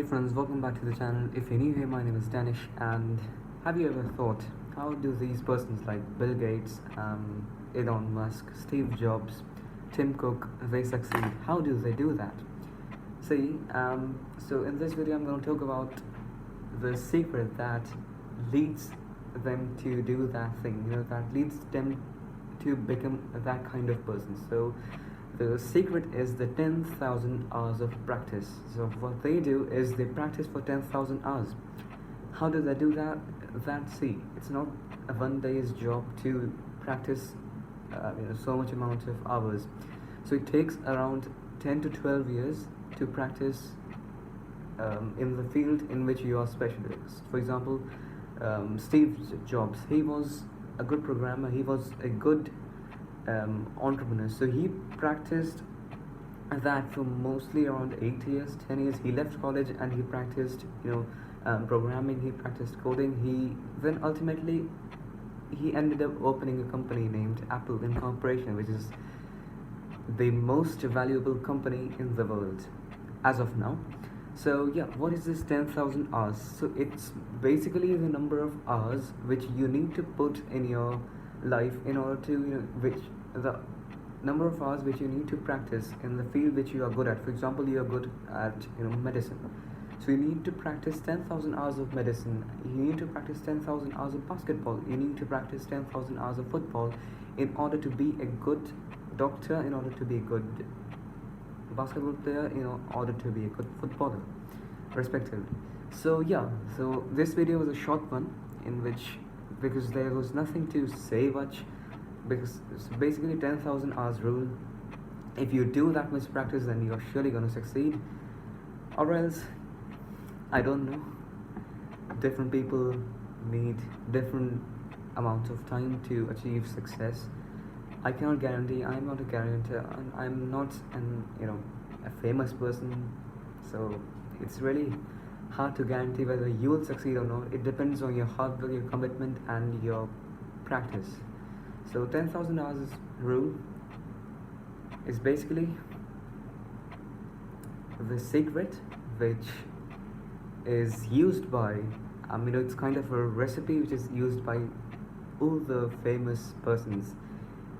Hey friends, welcome back to the channel. If you're new here, my name is Danish, and have you ever thought, how do these persons like Bill Gates, Elon Musk, Steve Jobs, Tim Cook, they succeed? How do they do that? See, so in this video I'm going to talk about the secret that leads them to do that thing, that leads them to become that kind of person. So the secret is the 10,000 hours of practice. So what they do is they practice for 10,000 hours. How do they do that? See, it's not a one day's job to practice so much amount of hours. So it takes around 10 to 12 years to practice in the field in which you are specialist. For example, Steve Jobs, he was a good programmer, he was a good entrepreneur, so he practiced that for mostly around 8 years, 10 years. He left college and he practiced programming, he practiced coding. Then ultimately he ended up opening a company named Apple Incorporation, which is the most valuable company in the world as of now. So yeah, what is this 10,000 hours? So it's basically the number of hours which you need to put in your life in order to the number of hours which you need to practice in the field which you are good at. For example, you are good at medicine, so you need to practice 10,000 hours of medicine. You need to practice 10,000 hours of basketball. You need to practice 10,000 hours of football in order to be a good doctor, in order to be a good basketball player, in order to be a good footballer, respectively. So yeah, so this video was a short one, in which, because there was nothing to say much, because it's basically 10,000 hours rule. If you do that much practice, then you're surely going to succeed, or else, I don't know, different people need different amounts of time to achieve success. I cannot guarantee, I'm not a guarantor, I'm not a famous person, so it's really hard to guarantee whether you will succeed or not. It depends on your hard work, your commitment, and your practice. So 10,000 hours rule is basically the secret which is used by, it's kind of a recipe which is used by all the famous persons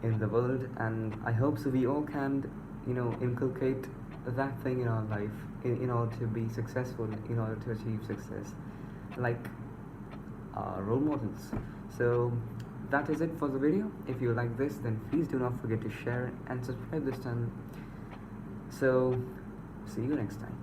in the world, and I hope so we all can inculcate that thing in our life in order to be successful, in order to achieve success, like our role models. So that is it for the video. If you like this, then please do not forget to share and subscribe this channel. So see you next time.